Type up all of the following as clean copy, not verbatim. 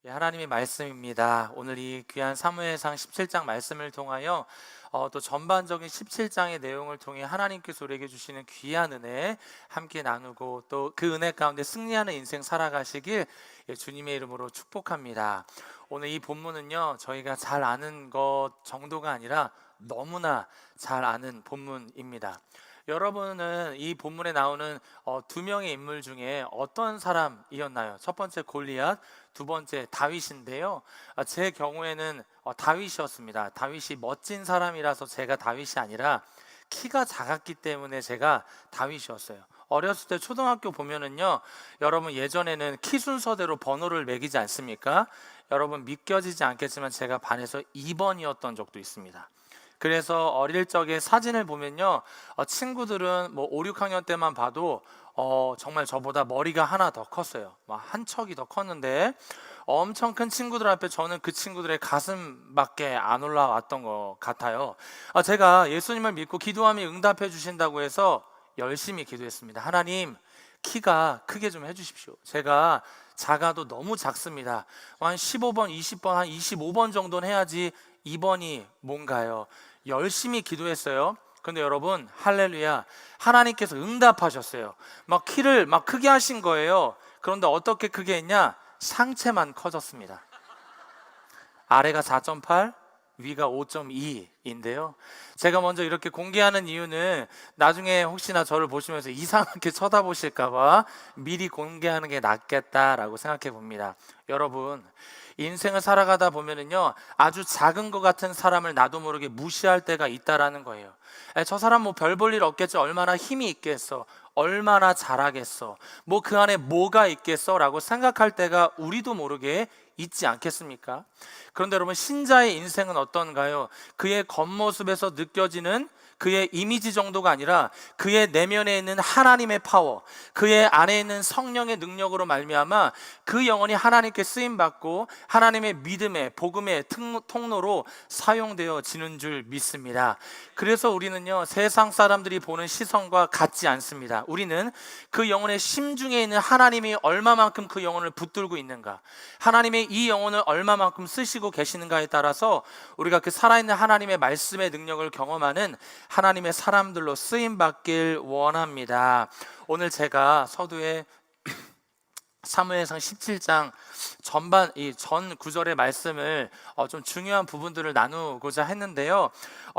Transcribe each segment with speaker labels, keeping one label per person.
Speaker 1: 예, 하나님의 말씀입니다. 오늘 이 귀한 사무엘상 17장 말씀을 통하여 또 전반적인 17장의 내용을 통해 하나님께서 우리에게 주시는 귀한 은혜 함께 나누고 또 그 은혜 가운데 승리하는 인생 살아가시길 주님의 이름으로 축복합니다. 오늘 이 본문은요, 저희가 잘 아는 것 정도가 아니라 너무나 잘 아는 본문입니다. 여러분은 이 본문에 나오는 두 명의 인물 중에 어떤 사람이었나요? 첫 번째 골리앗, 두 번째 다윗인데요. 제 경우에는 다윗이었습니다. 다윗이 멋진 사람이라서 제가 다윗이 아니라 키가 작았기 때문에 제가 다윗이었어요. 어렸을 때 초등학교 보면은요, 여러분 예전에는 키 순서대로 번호를 매기지 않습니까? 여러분 믿겨지지 않겠지만 제가 반에서 2번이었던 적도 있습니다. 그래서 어릴 적에 사진을 보면요, 친구들은 뭐 5, 6학년 때만 봐도 정말 저보다 머리가 하나 더 컸어요. 막 한 척이 더 컸는데 엄청 큰 친구들 앞에 저는 그 친구들의 가슴밖에 안 올라왔던 것 같아요. 제가 예수님을 믿고 기도하면 응답해 주신다고 해서 열심히 기도했습니다. 하나님, 키가 크게 좀 해주십시오. 제가 작아도 너무 작습니다. 한 15번, 20번, 한 25번 정도는 해야지 2번이 뭔가요? 열심히 기도했어요. 근데 여러분, 할렐루야, 하나님께서 응답하셨어요. 막 키를 막 크게 하신 거예요. 그런데 어떻게 크게 했냐? 상체만 커졌습니다. 아래가 4.8, 위가 5.2인데요. 제가 먼저 이렇게 공개하는 이유는 나중에 혹시나 저를 보시면서 이상하게 쳐다보실까봐 미리 공개하는 게 낫겠다라고 생각해 봅니다. 여러분, 인생을 살아가다 보면은요, 아주 작은 것 같은 사람을 나도 모르게 무시할 때가 있다라는 거예요. 저 사람 뭐 별 볼 일 없겠지, 얼마나 힘이 있겠어, 얼마나 잘하겠어, 뭐 그 안에 뭐가 있겠어 라고 생각할 때가 우리도 모르게 있지 않겠습니까? 그런데 여러분, 신자의 인생은 어떤가요? 그의 겉모습에서 느껴지는 그의 이미지 정도가 아니라 그의 내면에 있는 하나님의 파워, 그의 안에 있는 성령의 능력으로 말미암아 그 영혼이 하나님께 쓰임받고 하나님의 믿음의 복음의 통로로 사용되어지는 줄 믿습니다. 그래서 우리는요, 세상 사람들이 보는 시선과 같지 않습니다. 우리는 그 영혼의 심중에 있는 하나님이 얼마만큼 그 영혼을 붙들고 있는가, 하나님의 이 영혼을 얼마만큼 쓰시고 계시는가에 따라서 우리가 그 살아있는 하나님의 말씀의 능력을 경험하는 하나님의 사람들로 쓰임받길 원합니다. 오늘 제가 서두에 사무엘상 17장 전반 이 전 구절의 말씀을 좀 중요한 부분들을 나누고자 했는데요.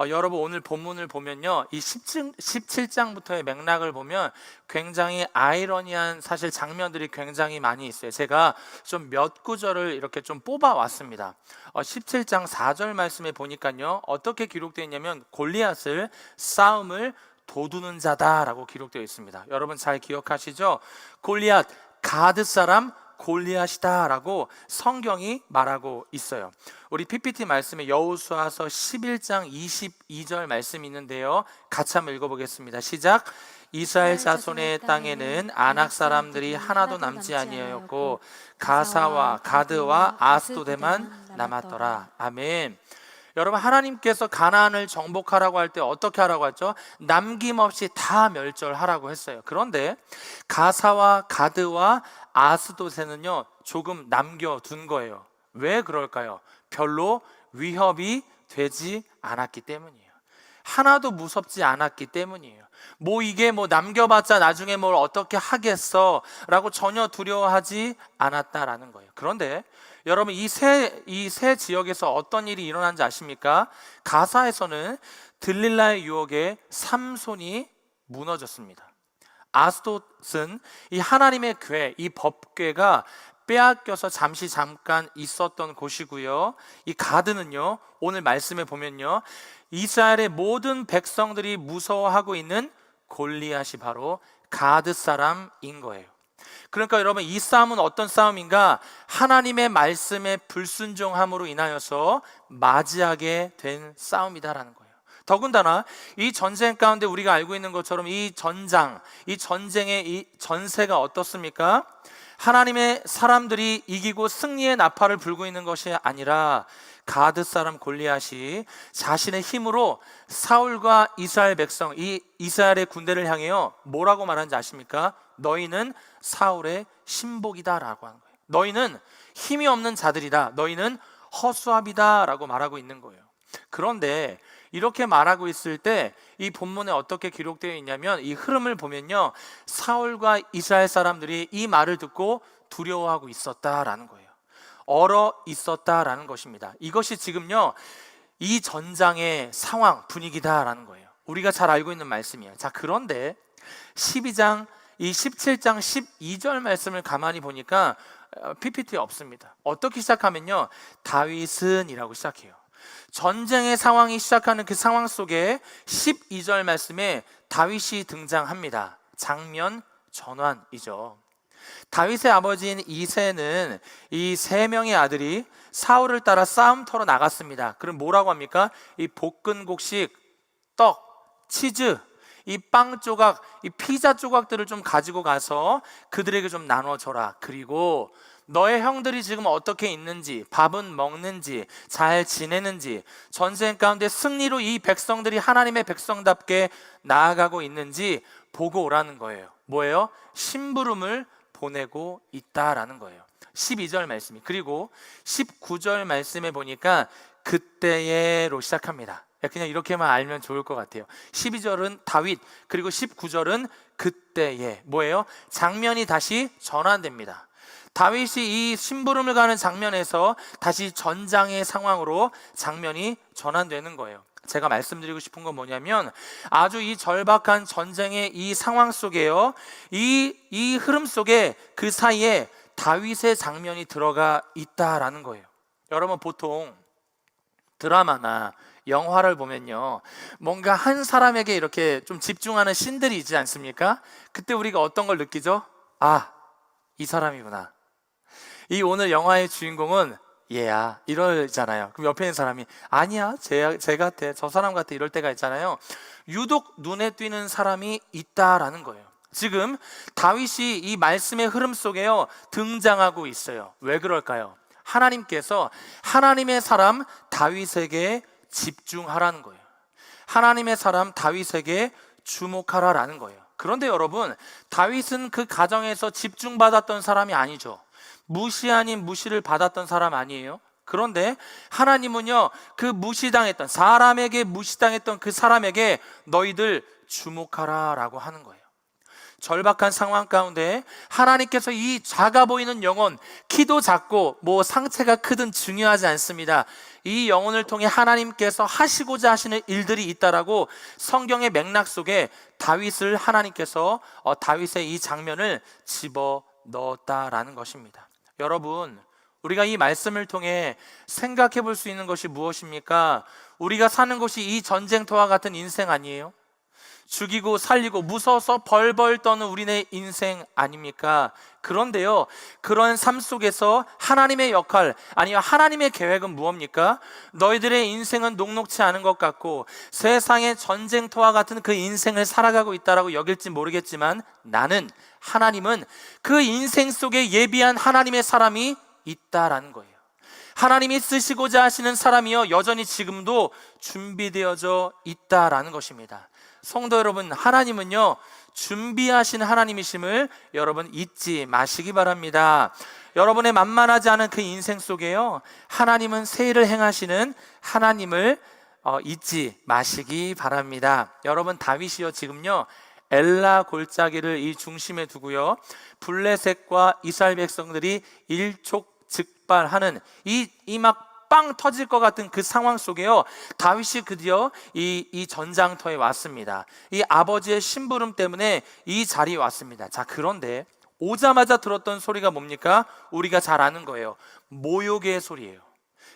Speaker 1: 여러분, 오늘 본문을 보면요, 이 17장부터의 맥락을 보면 굉장히 아이러니한 사실 장면들이 굉장히 많이 있어요. 제가 좀 몇 구절을 이렇게 좀 뽑아 왔습니다. 17장 4절 말씀에 보니까요, 어떻게 기록되어 있냐면 골리앗을 싸움을 도두는 자다라고 기록되어 있습니다. 여러분 잘 기억하시죠? 골리앗, 가드 사람 골리앗이다 라고 성경이 말하고 있어요. 우리 PPT 말씀에 여호수아서 11장 22절 말씀이 있는데요, 같이 한번 읽어보겠습니다. 시작. 이스라엘 자손의 땅에는 아낙 사람들이 하나도 남지 아니하였고 가사와 가드와 아스도데만 남았더라. 아멘. 여러분, 하나님께서 가나안을 정복하라고 할 때 어떻게 하라고 했죠? 남김없이 다 멸절하라고 했어요. 그런데 가사와 가드와 아스도세는요, 조금 남겨둔 거예요. 왜 그럴까요? 별로 위협이 되지 않았기 때문이에요. 하나도 무섭지 않았기 때문이에요. 이게 남겨봤자 나중에 뭘 어떻게 하겠어 라고 전혀 두려워하지 않았다라는 거예요. 그런데 여러분, 이 세 지역에서 어떤 일이 일어난지 아십니까? 가사에서는 들릴라의 유혹에 삼손이 무너졌습니다. 아스돗은 이 하나님의 궤, 이 법궤가 빼앗겨서 잠깐 있었던 곳이고요. 이 가드는요, 오늘 말씀에 보면요, 이스라엘의 모든 백성들이 무서워하고 있는 골리앗이 바로 가드 사람인 거예요. 그러니까 여러분, 이 싸움은 어떤 싸움인가? 하나님의 말씀에 불순종함으로 인하여서 맞이하게 된 싸움이다라는 거예요. 더군다나 이 전쟁 가운데 우리가 알고 있는 것처럼 이 전쟁의 이 전세가 어떻습니까? 하나님의 사람들이 이기고 승리의 나팔을 불고 있는 것이 아니라 가드 사람 골리앗이 자신의 힘으로 사울과 이스라엘 백성, 이 이스라엘의 군대를 향해요, 뭐라고 말하는지 아십니까? 너희는 사울의 신복이다 라고 하는 거예요. 너희는 힘이 없는 자들이다. 너희는 허수아비다 라고 말하고 있는 거예요. 그런데 이렇게 말하고 있을 때 이 본문에 어떻게 기록되어 있냐면, 이 흐름을 보면요, 사울과 이스라엘 사람들이 이 말을 듣고 두려워하고 있었다라는 거예요. 얼어 있었다라는 것입니다. 이것이 지금요, 이 전장의 상황, 분위기다라는 거예요. 우리가 잘 알고 있는 말씀이에요. 자, 그런데 12장, 이 17장 12절 말씀을 가만히 보니까 PPT에 없습니다. 어떻게 시작하면요, 다윗은 이라고 시작해요. 전쟁의 상황이 시작하는 그 상황 속에 12절 말씀에 다윗이 등장합니다. 장면 전환이죠. 다윗의 아버지인 이새는 이 세 명의 아들이 사울을 따라 싸움터로 나갔습니다. 그럼 뭐라고 합니까? 이 볶은 곡식, 떡, 치즈, 이 빵 조각, 이 피자 조각들을 좀 가지고 가서 그들에게 좀 나눠줘라. 그리고 너의 형들이 지금 어떻게 있는지, 밥은 먹는지, 잘 지내는지, 전쟁 가운데 승리로 이 백성들이 하나님의 백성답게 나아가고 있는지 보고 오라는 거예요. 뭐예요? 심부름을 보내고 있다라는 거예요. 12절 말씀이. 그리고 19절 말씀에 보니까 그때에로 시작합니다. 그냥 이렇게만 알면 좋을 것 같아요. 12절은 다윗, 그리고 19절은 그때에. 뭐예요? 장면이 다시 전환됩니다. 다윗이 이 심부름을 가는 장면에서 다시 전장의 상황으로 장면이 전환되는 거예요. 제가 말씀드리고 싶은 건 뭐냐면, 아주 이 절박한 전쟁의 이 상황 속에요, 이 흐름 속에 그 사이에 다윗의 장면이 들어가 있다라는 거예요. 여러분, 보통 드라마나 영화를 보면요, 뭔가 한 사람에게 이렇게 좀 집중하는 씬들이 있지 않습니까? 그때 우리가 어떤 걸 느끼죠? 아, 이 사람이구나. 이 오늘 영화의 주인공은 얘야, 이러잖아요. 그럼 옆에 있는 사람이 아니야, 쟤 같아, 저 사람 같아, 이럴 때가 있잖아요. 유독 눈에 띄는 사람이 있다라는 거예요. 지금 다윗이 이 말씀의 흐름 속에요, 등장하고 있어요. 왜 그럴까요? 하나님께서 하나님의 사람 다윗에게 집중하라는 거예요. 하나님의 사람 다윗에게 주목하라라는 거예요. 그런데 여러분, 다윗은 그 가정에서 집중받았던 사람이 아니죠. 무시 아닌 무시를 받았던 사람 아니에요? 그런데 하나님은요, 그 무시당했던, 사람에게 무시당했던 그 사람에게 너희들 주목하라 라고 하는 거예요. 절박한 상황 가운데 하나님께서 이 작아 보이는 영혼, 키도 작고 뭐 상체가 크든 중요하지 않습니다. 이 영혼을 통해 하나님께서 하시고자 하시는 일들이 있다라고 성경의 맥락 속에 다윗을 하나님께서 다윗의 이 장면을 집어 넣었다라는 것입니다. 여러분, 우리가 이 말씀을 통해 생각해 볼 수 있는 것이 무엇입니까? 우리가 사는 것이 이 전쟁터와 같은 인생 아니에요? 죽이고 살리고 무서워서 벌벌 떠는 우리네 인생 아닙니까? 그런데요, 그런 삶 속에서 하나님의 역할, 아니요 하나님의 계획은 무엇입니까? 너희들의 인생은 녹록치 않은 것 같고 세상의 전쟁터와 같은 그 인생을 살아가고 있다라고 여길지 모르겠지만, 하나님은 그 인생 속에 예비한 하나님의 사람이 있다라는 거예요. 하나님이 쓰시고자 하시는 사람이요, 여전히 지금도 준비되어져 있다라는 것입니다. 성도 여러분, 하나님은요, 준비하신 하나님이심을 여러분 잊지 마시기 바랍니다. 여러분의 만만하지 않은 그 인생 속에요, 하나님은 새 일을 행하시는 하나님을 잊지 마시기 바랍니다. 여러분, 다윗이요, 지금요, 엘라 골짜기를 이 중심에 두고요, 블레셋과 이스라엘 백성들이 일촉즉발하는 이 막 빵 터질 것 같은 그 상황 속에요, 다윗이 드디어 이 전장터에 왔습니다. 이 아버지의 심부름 때문에 이 자리에 왔습니다. 자, 그런데 오자마자 들었던 소리가 뭡니까? 우리가 잘 아는 거예요. 모욕의 소리예요.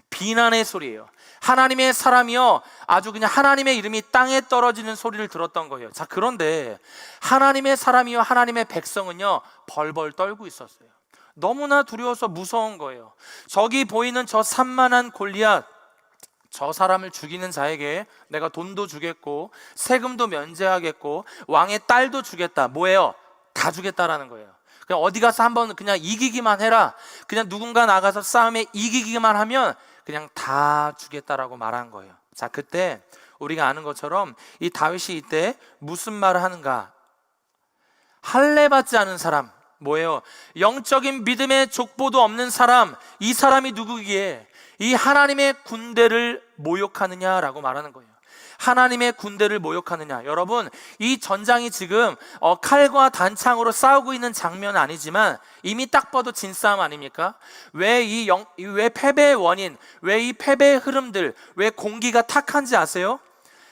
Speaker 1: 비난의 소리예요. 하나님의 사람이요, 아주 그냥 하나님의 이름이 땅에 떨어지는 소리를 들었던 거예요. 자, 그런데 하나님의 사람이요, 하나님의 백성은요, 벌벌 떨고 있었어요. 너무나 두려워서 무서운 거예요. 저기 보이는 저 산만한 골리앗, 저 사람을 죽이는 자에게 내가 돈도 주겠고 세금도 면제하겠고 왕의 딸도 주겠다. 뭐예요? 다 주겠다라는 거예요. 그냥 어디 가서 한번 그냥 이기기만 해라. 그냥 누군가 나가서 싸움에 이기기만 하면 그냥 다 주겠다라고 말한 거예요. 자, 그때 우리가 아는 것처럼 이 다윗이 이때 무슨 말을 하는가? 할례 받지 않은 사람, 뭐예요? 영적인 믿음의 족보도 없는 사람, 이 사람이 누구기에 이 하나님의 군대를 모욕하느냐라고 말하는 거예요. 하나님의 군대를 모욕하느냐. 여러분, 이 전장이 지금 칼과 단창으로 싸우고 있는 장면은 아니지만 이미 딱 봐도 진싸움 아닙니까? 왜 패배의 원인, 왜 이 패배의 흐름들, 왜 공기가 탁한지 아세요?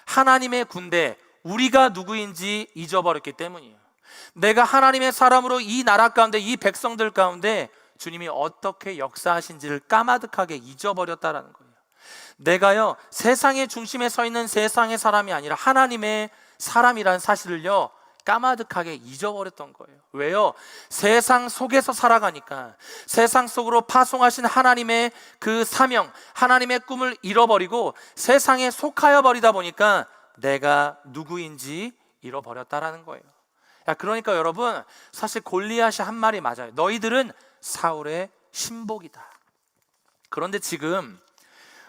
Speaker 1: 하나님의 군대, 우리가 누구인지 잊어버렸기 때문이에요. 내가 하나님의 사람으로 이 나라 가운데, 이 백성들 가운데 주님이 어떻게 역사하신지를 까마득하게 잊어버렸다라는 거예요. 내가요, 세상의 중심에 서 있는 세상의 사람이 아니라 하나님의 사람이라는 사실을요 까마득하게 잊어버렸던 거예요. 왜요? 세상 속에서 살아가니까, 세상 속으로 파송하신 하나님의 그 사명, 하나님의 꿈을 잃어버리고 세상에 속하여 버리다 보니까 내가 누구인지 잃어버렸다라는 거예요. 그러니까 여러분, 사실 골리앗이 한 말이 맞아요. 너희들은 사울의 신복이다. 그런데 지금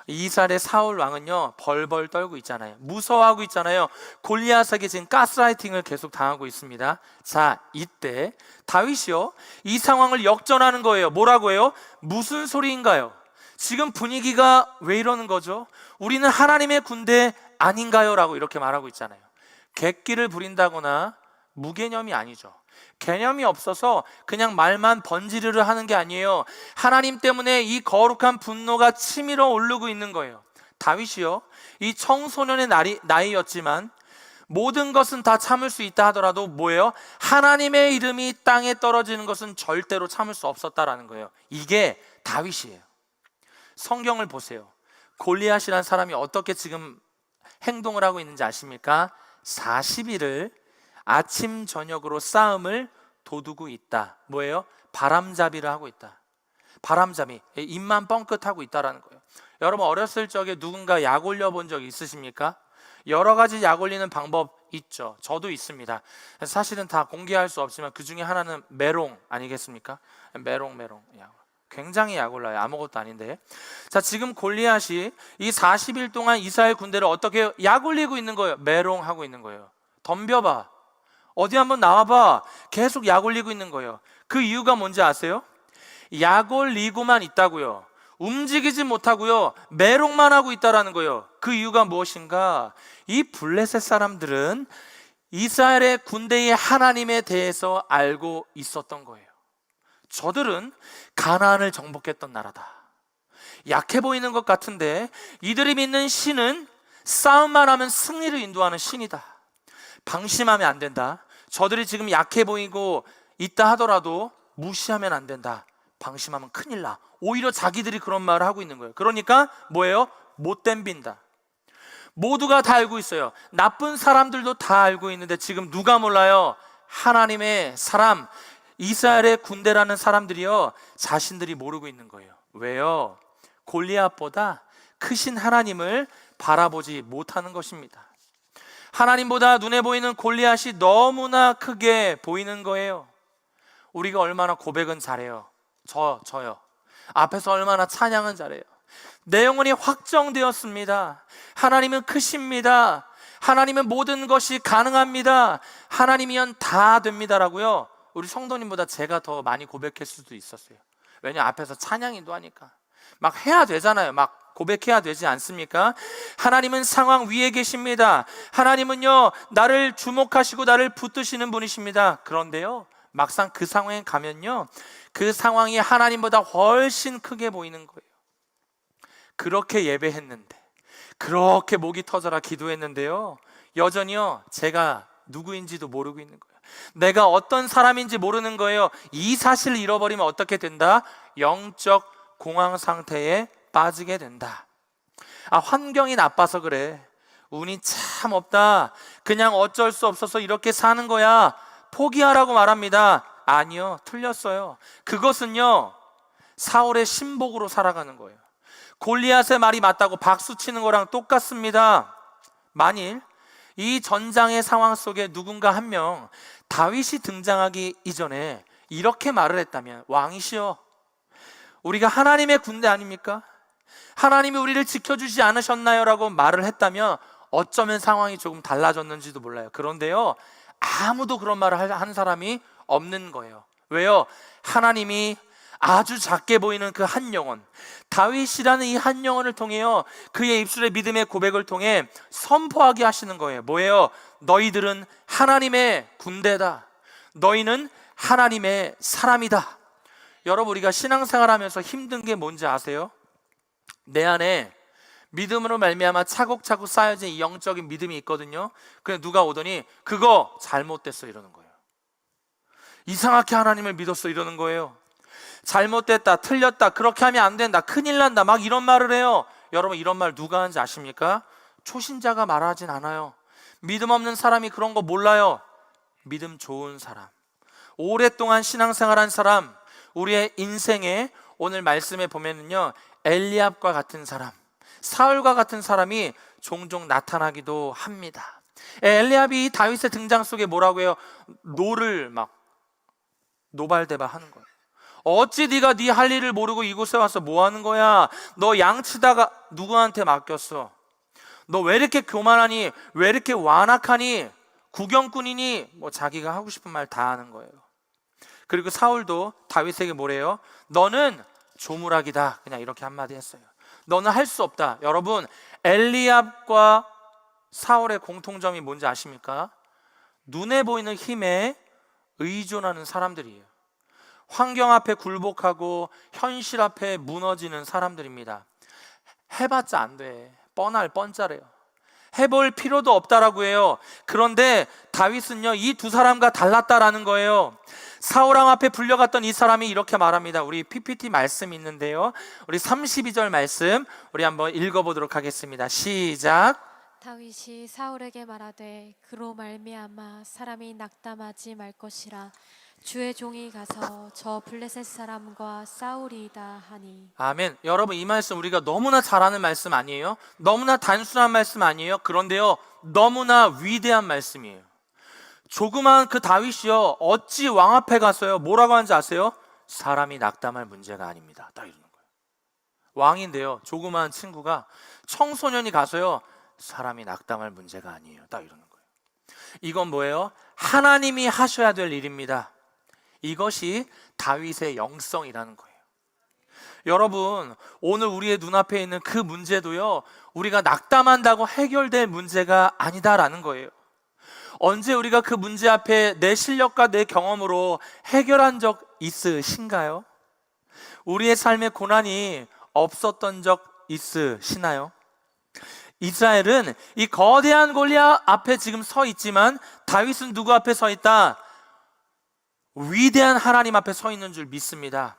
Speaker 1: 이스라엘의 사울 왕은요 벌벌 떨고 있잖아요. 무서워하고 있잖아요. 골리앗에게 지금 가스라이팅을 계속 당하고 있습니다. 자, 이때 다윗이요 이 상황을 역전하는 거예요. 뭐라고 해요? 무슨 소리인가요? 지금 분위기가 왜 이러는 거죠? 우리는 하나님의 군대 아닌가요? 라고 이렇게 말하고 있잖아요. 객기를 부린다거나 무개념이 아니죠. 개념이 없어서 그냥 말만 번지르르 하는 게 아니에요. 하나님 때문에 이 거룩한 분노가 치밀어 오르고 있는 거예요. 다윗이요 이 청소년의 나이였지만 모든 것은 다 참을 수 있다 하더라도 뭐예요? 하나님의 이름이 땅에 떨어지는 것은 절대로 참을 수 없었다라는 거예요. 이게 다윗이에요. 성경을 보세요. 골리앗이라는 사람이 어떻게 지금 행동을 하고 있는지 아십니까? 40일을 아침 저녁으로 싸움을 도두고 있다. 뭐예요? 바람잡이를 하고 있다. 바람잡이, 입만 뻥끗하고 있다라는 거예요. 여러분, 어렸을 적에 누군가 약 올려본 적 있으십니까? 여러 가지 약 올리는 방법 있죠. 저도 있습니다. 사실은 다 공개할 수 없지만 그 중에 하나는 메롱 아니겠습니까? 메롱 약. 굉장히 약 올라요. 아무것도 아닌데. 자, 지금 골리앗이 이 40일 동안 이스라엘 군대를 어떻게 약 올리고 있는 거예요? 메롱하고 있는 거예요. 덤벼봐, 어디 한번 나와봐. 계속 약 올리고 있는 거예요. 그 이유가 뭔지 아세요? 약 올리고만 있다고요. 움직이지 못하고요. 메롱만 하고 있다라는 거예요. 그 이유가 무엇인가? 이 블레셋 사람들은 이스라엘의 군대의 하나님에 대해서 알고 있었던 거예요. 저들은 가나안을 정복했던 나라다. 약해 보이는 것 같은데 이들이 믿는 신은 싸움만 하면 승리를 인도하는 신이다. 방심하면 안 된다. 저들이 지금 약해 보이고 있다 하더라도 무시하면 안 된다. 방심하면 큰일 나. 오히려 자기들이 그런 말을 하고 있는 거예요. 그러니까 뭐예요? 못 덤빈다. 모두가 다 알고 있어요. 나쁜 사람들도 다 알고 있는데 지금 누가 몰라요? 하나님의 사람, 이스라엘의 군대라는 사람들이요 자신들이 모르고 있는 거예요. 왜요? 골리앗보다 크신 하나님을 바라보지 못하는 것입니다. 하나님보다 눈에 보이는 골리앗이 너무나 크게 보이는 거예요. 우리가 얼마나 고백은 잘해요. 저요. 앞에서 얼마나 찬양은 잘해요. 내 영혼이 확정되었습니다. 하나님은 크십니다. 하나님은 모든 것이 가능합니다. 하나님이면 다 됩니다라고요. 우리 성도님보다 제가 더 많이 고백했을 수도 있었어요. 왜냐, 앞에서 찬양인도 하니까 막 해야 되잖아요. 막 고백해야 되지 않습니까? 하나님은 상황 위에 계십니다. 하나님은요 나를 주목하시고 나를 붙드시는 분이십니다. 그런데요 막상 그 상황에 가면요 그 상황이 하나님보다 훨씬 크게 보이는 거예요. 그렇게 예배했는데, 그렇게 목이 터져라 기도했는데요 여전히요 제가 누구인지도 모르고 있는 거예요. 내가 어떤 사람인지 모르는 거예요. 이 사실을 잃어버리면 어떻게 된다? 영적 공황 상태에 빠지게 된다. 환경이 나빠서 그래. 운이 참 없다. 그냥 어쩔 수 없어서 이렇게 사는 거야. 포기하라고 말합니다. 아니요, 틀렸어요. 그것은요 사울의 신복으로 살아가는 거예요. 골리앗의 말이 맞다고 박수치는 거랑 똑같습니다. 만일 이 전장의 상황 속에 누군가 한 명 다윗이 등장하기 이전에 이렇게 말을 했다면, 왕이시여, 우리가 하나님의 군대 아닙니까? 하나님이 우리를 지켜주지 않으셨나요? 라고 말을 했다면 어쩌면 상황이 조금 달라졌는지도 몰라요. 그런데요 아무도 그런 말을 한 사람이 없는 거예요. 왜요? 하나님이 아주 작게 보이는 그 한 영혼, 다윗이라는 이 한 영혼을 통해요, 그의 입술의 믿음의 고백을 통해 선포하게 하시는 거예요. 뭐예요? 너희들은 하나님의 군대다. 너희는 하나님의 사람이다. 여러분, 우리가 신앙생활하면서 힘든 게 뭔지 아세요? 내 안에 믿음으로 말미암아 차곡차곡 쌓여진 이 영적인 믿음이 있거든요. 그냥 누가 오더니 그거 잘못됐어 이러는 거예요. 이상하게 하나님을 믿었어 이러는 거예요. 잘못됐다, 틀렸다, 그렇게 하면 안 된다, 큰일 난다, 막 이런 말을 해요. 여러분, 이런 말 누가 하는지 아십니까? 초신자가 말하진 않아요. 믿음 없는 사람이 그런 거 몰라요. 믿음 좋은 사람, 오랫동안 신앙생활한 사람, 우리의 인생에 오늘 말씀에 보면은요, 엘리압과 같은 사람, 사울과 같은 사람이 종종 나타나기도 합니다. 엘리압이 다윗의 등장 속에 뭐라고 해요? 노를 막 노발대발 하는 거예요. 어찌 네가 네 할 일을 모르고 이곳에 와서 뭐 하는 거야? 너 양치다가 누구한테 맡겼어? 너 왜 이렇게 교만하니? 왜 이렇게 완악하니? 구경꾼이니? 뭐 자기가 하고 싶은 말 다 하는 거예요. 그리고 사울도 다윗에게 뭐래요? 너는 조물락이다, 그냥 이렇게 한마디 했어요. 너는 할 수 없다. 여러분, 엘리압과 사울의 공통점이 뭔지 아십니까? 눈에 보이는 힘에 의존하는 사람들이에요. 환경 앞에 굴복하고 현실 앞에 무너지는 사람들입니다. 해봤자 안 돼. 뻔할 뻔짜래요. 해볼 필요도 없다라고 해요. 그런데 다윗은요, 이 두 사람과 달랐다라는 거예요. 사울왕 앞에 불려갔던 이 사람이 이렇게 말합니다. 우리 PPT 말씀 있는데요, 우리 32절 말씀 우리 한번 읽어보도록 하겠습니다. 시작.
Speaker 2: 다윗이 사울에게 말하되 그로 말미암아 사람이 낙담하지 말 것이라. 주의 종이 가서 저 블레셋 사람과 싸우리이다 하니.
Speaker 1: 아멘. 여러분, 이 말씀 우리가 너무나 잘 아는 말씀 아니에요? 너무나 단순한 말씀 아니에요? 그런데요, 너무나 위대한 말씀이에요. 조그만 그 다윗이요, 어찌 왕 앞에 가서요 뭐라고 하는지 아세요? 사람이 낙담할 문제가 아닙니다, 딱 이러는 거예요. 왕인데요, 조그만 친구가, 청소년이 가서요 사람이 낙담할 문제가 아니에요, 딱 이러는 거예요. 이건 뭐예요? 하나님이 하셔야 될 일입니다. 이것이 다윗의 영성이라는 거예요. 여러분, 오늘 우리의 눈앞에 있는 그 문제도요, 우리가 낙담한다고 해결될 문제가 아니다라는 거예요. 언제 우리가 그 문제 앞에 내 실력과 내 경험으로 해결한 적 있으신가요? 우리의 삶에 고난이 없었던 적 있으시나요? 이스라엘은 이 거대한 골리앗 앞에 지금 서 있지만 다윗은 누구 앞에 서 있다? 위대한 하나님 앞에 서 있는 줄 믿습니다.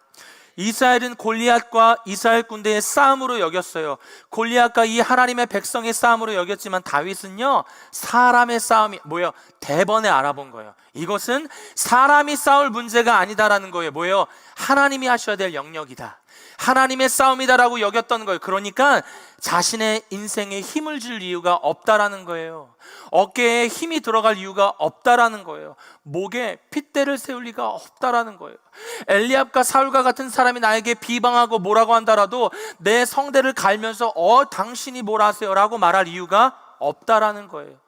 Speaker 1: 이스라엘은 골리앗과 이스라엘 군대의 싸움으로 여겼어요. 골리앗과 이 하나님의 백성의 싸움으로 여겼지만 다윗은요, 사람의 싸움이 뭐예요? 대번에 알아본 거예요. 이것은 사람이 싸울 문제가 아니다라는 거예요. 뭐예요? 하나님이 하셔야 될 영역이다, 하나님의 싸움이다라고 여겼던 거예요. 그러니까 자신의 인생에 힘을 줄 이유가 없다라는 거예요. 어깨에 힘이 들어갈 이유가 없다라는 거예요. 목에 핏대를 세울 리가 없다라는 거예요. 엘리압과 사울과 같은 사람이 나에게 비방하고 뭐라고 한다라도 내 성대를 갈면서 당신이 뭘 하세요? 라고 말할 이유가 없다라는 거예요.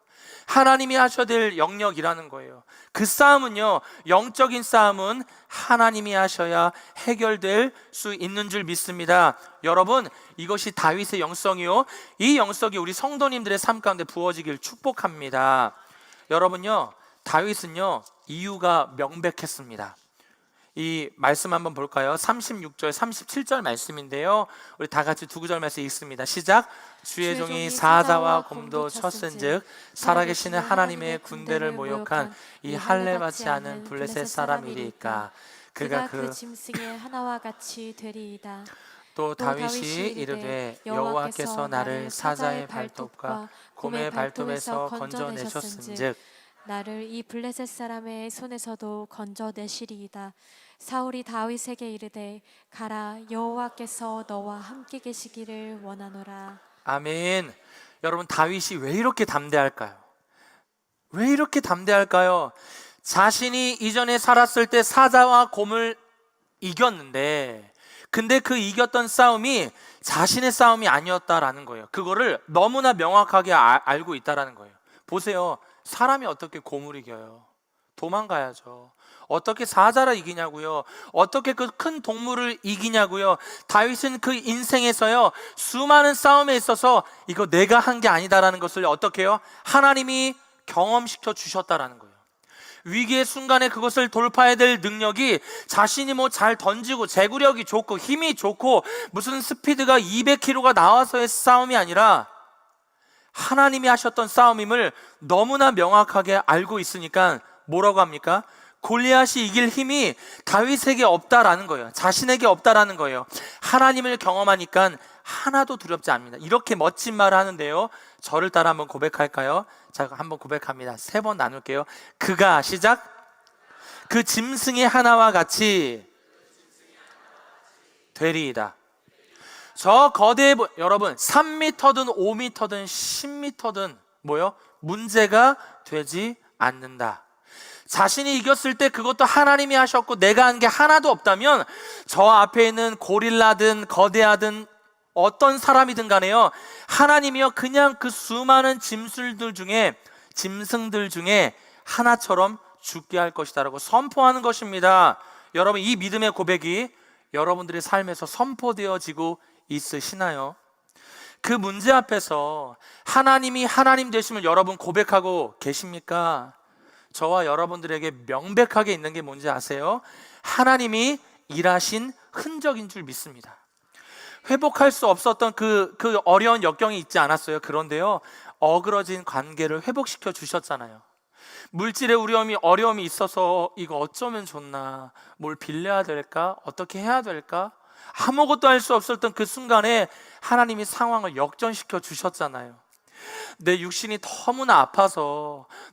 Speaker 1: 하나님이 하셔야 될 영역이라는 거예요. 그 싸움은요, 영적인 싸움은 하나님이 하셔야 해결될 수 있는 줄 믿습니다. 여러분, 이것이 다윗의 영성이요, 이 영성이 우리 성도님들의 삶 가운데 부어지길 축복합니다. 여러분요, 다윗은요 이유가 명백했습니다. 이 말씀 한번 볼까요? 36절 37절 말씀인데요, 우리 다 같이 두 구절 말씀 읽습니다. 시작. 주의 종이 사자와 곰도 쳤은즉 살아계시는 하나님의 군대를 모욕한 이 할례 받지 않은 블레셋 사람이리까. 그가 그
Speaker 2: 짐승의 하나와 같이 되리이다.
Speaker 1: 또 다윗이 이르되 여호와께서 나를 사자의 발톱과 곰의 발톱에서 건져내셨은즉
Speaker 2: 나를 이 블레셋 사람의 손에서도 건져내시리이다. 사울이 다윗에게 이르되 가라, 여호와께서 너와 함께 계시기를 원하노라.
Speaker 1: 아멘. 여러분, 다윗이 왜 이렇게 담대할까요? 왜 이렇게 담대할까요? 자신이 이전에 살았을 때 사자와 곰을 이겼는데, 근데 그 이겼던 싸움이 자신의 싸움이 아니었다라는 거예요. 그거를 너무나 명확하게 알고 있다라는 거예요. 보세요, 사람이 어떻게 곰을 이겨요? 도망가야죠. 어떻게 사자를 이기냐고요? 어떻게 그 큰 동물을 이기냐고요? 다윗은 그 인생에서요, 수많은 싸움에 있어서 이거 내가 한 게 아니다라는 것을 어떻게 해요? 하나님이 경험시켜 주셨다라는 거예요. 위기의 순간에 그것을 돌파해야 될 능력이 자신이 뭐 잘 던지고 제구력이 좋고 힘이 좋고 무슨 스피드가 200km가 나와서의 싸움이 아니라 하나님이 하셨던 싸움임을 너무나 명확하게 알고 있으니까 뭐라고 합니까? 골리앗이 이길 힘이 다윗에게 없다라는 거예요. 자신에게 없다라는 거예요. 하나님을 경험하니까 하나도 두렵지 않습니다. 이렇게 멋진 말을 하는데요, 저를 따라 한번 고백할까요? 자, 한번 고백합니다. 3번 나눌게요. 그가 시작. 그 짐승의 하나와 같이 되리이다. 저 거대해 여러분 3m든 5m든 10m든 뭐요? 문제가 되지 않는다. 자신이 이겼을 때 그것도 하나님이 하셨고 내가 한 게 하나도 없다면 저 앞에 있는 고릴라든 거대하든 어떤 사람이든 간에요, 하나님이요 그냥 그 수많은 짐승들 중에 하나처럼 죽게 할 것이다라고 선포하는 것입니다. 여러분, 이 믿음의 고백이 여러분들의 삶에서 선포되어지고 있으시나요? 그 문제 앞에서 하나님이 하나님 되심을 여러분 고백하고 계십니까? 저와 여러분들에게 명백하게 있는 게 뭔지 아세요? 하나님이 일하신 흔적인 줄 믿습니다. 회복할 수 없었던 그 어려운 역경이 있지 않았어요? 그런데요, 어그러진 관계를 회복시켜 주셨잖아요. 물질의 어려움이 있어서 이거 어쩌면 좋나, 뭘 빌려야 될까, 어떻게 해야 될까, 아무것도 할 수 없었던 그 순간에 하나님이 상황을 역전시켜 주셨잖아요. 내 육신이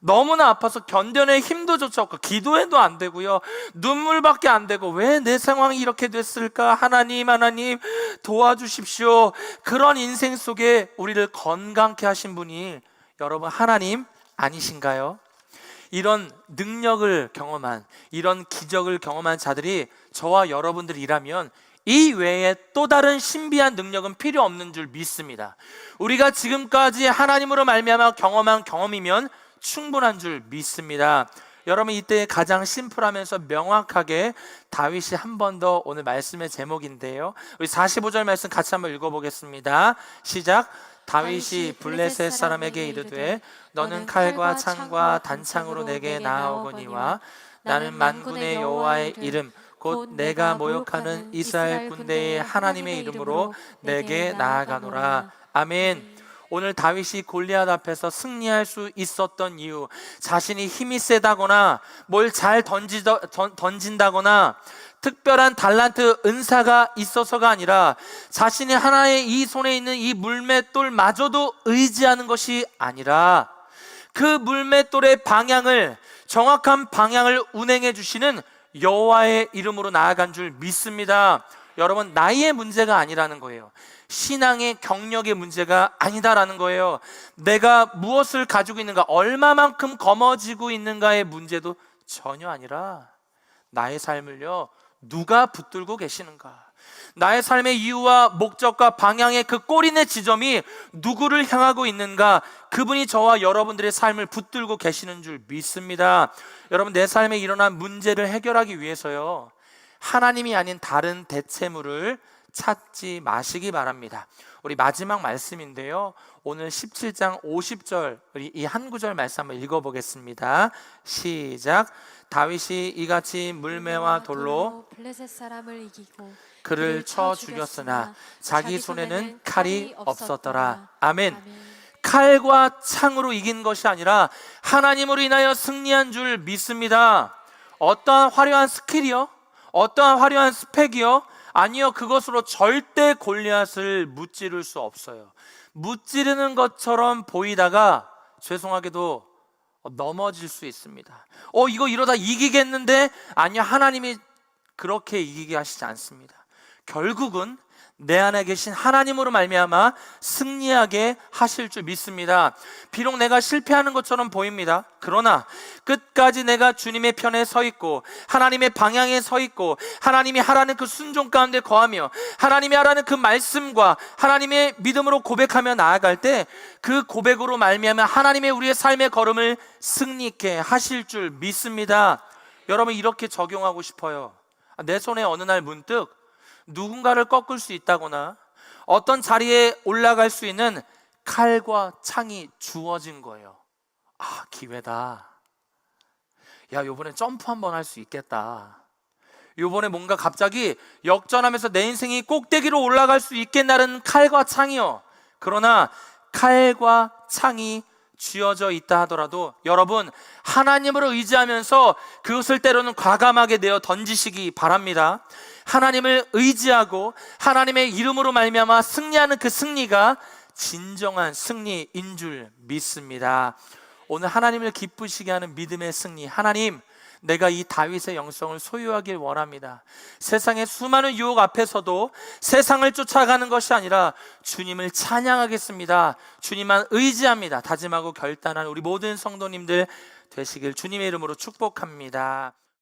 Speaker 1: 너무나 아파서 견뎌낼 힘도조차 없고 기도해도 안 되고요, 눈물밖에 안 되고 왜 내 상황이 이렇게 됐을까, 하나님 도와주십시오. 그런 인생 속에 우리를 건강케 하신 분이 여러분 하나님 아니신가요? 이런 능력을 경험한, 이런 기적을 경험한 자들이 저와 여러분들이라면 이 외에 또 다른 신비한 능력은 필요 없는 줄 믿습니다. 우리가 지금까지 하나님으로 말미암아 경험한 경험이면 충분한 줄 믿습니다. 여러분, 이때 가장 심플하면서 명확하게 다윗이 한 번 더 오늘 말씀의 제목인데요, 우리 45절 말씀 같이 한번 읽어보겠습니다. 시작. 다윗이 블레셋 사람에게 이르되 너는 칼과 창과 단창으로 내게 나아오거니와 나는 만군의 여호와의 이름 곧 내가 모욕하는 이스라엘 군대의 하나님의 이름으로 내게 나아가노라. 아멘. 오늘 다윗이 골리앗 앞에서 승리할 수 있었던 이유, 자신이 힘이 세다거나 뭘 잘 던진다거나 특별한 달란트 은사가 있어서가 아니라 자신이 하나의 이 손에 있는 이 물맷돌마저도 의지하는 것이 아니라 그 물맷돌의 정확한 방향을 운행해 주시는 여호와의 이름으로 나아간 줄 믿습니다. 여러분, 나이의 문제가 아니라는 거예요. 신앙의 경력의 문제가 아니다라는 거예요. 내가 무엇을 가지고 있는가, 얼마만큼 거머쥐고 있는가의 문제도 전혀 아니라 나의 삶을요 누가 붙들고 계시는가, 나의 삶의 이유와 목적과 방향의 그 꼬리내 지점이 누구를 향하고 있는가, 그분이 저와 여러분들의 삶을 붙들고 계시는 줄 믿습니다. 여러분, 내 삶에 일어난 문제를 해결하기 위해서요 하나님이 아닌 다른 대체물을 찾지 마시기 바랍니다. 우리 마지막 말씀인데요, 오늘 17장 50절 우리 이 한 구절 말씀 한번 읽어보겠습니다. 시작. 다윗이 이같이 물매와 돌로
Speaker 2: 블레셋 사람을 이기고
Speaker 1: 그를 쳐 죽였으나 자기 손에는 칼이 없었더라. 아멘. 칼과 창으로 이긴 것이 아니라 하나님으로 인하여 승리한 줄 믿습니다. 어떠한 화려한 스킬이요, 어떠한 화려한 스펙이요, 아니요, 그것으로 절대 골리앗을 무찌를 수 없어요. 무찌르는 것처럼 보이다가 죄송하게도 넘어질 수 있습니다. 이거 이러다 이기겠는데? 아니요, 하나님이 그렇게 이기게 하시지 않습니다. 결국은 내 안에 계신 하나님으로 말미암아 승리하게 하실 줄 믿습니다. 비록 내가 실패하는 것처럼 보입니다. 그러나 끝까지 내가 주님의 편에 서 있고 하나님의 방향에 서 있고 하나님이 하라는 그 순종 가운데 거하며 하나님이 하라는 그 말씀과 하나님의 믿음으로 고백하며 나아갈 때 그 고백으로 말미암아 하나님의 우리의 삶의 걸음을 승리 있게 하실 줄 믿습니다. 여러분 이렇게 적용하고 싶어요. 내 손에 어느 날 문득 누군가를 꺾을 수 있다거나 어떤 자리에 올라갈 수 있는 칼과 창이 주어진 거예요. 아, 기회다. 야, 요번에 점프 한번 할 수 있겠다. 요번에 뭔가 갑자기 역전하면서 내 인생이 꼭대기로 올라갈 수 있겠다는 칼과 창이요. 그러나 칼과 창이 쥐어져 있다 하더라도 여러분, 하나님을 의지하면서 그것을 때로는 과감하게 내어 던지시기 바랍니다. 하나님을 의지하고 하나님의 이름으로 말미암아 승리하는 그 승리가 진정한 승리인 줄 믿습니다. 오늘 하나님을 기쁘시게 하는 믿음의 승리, 하나님, 내가 이 다윗의 영성을 소유하길 원합니다. 세상의 수많은 유혹 앞에서도 세상을 쫓아가는 것이 아니라 주님을 찬양하겠습니다. 주님만 의지합니다. 다짐하고 결단한 우리 모든 성도님들 되시길 주님의 이름으로 축복합니다.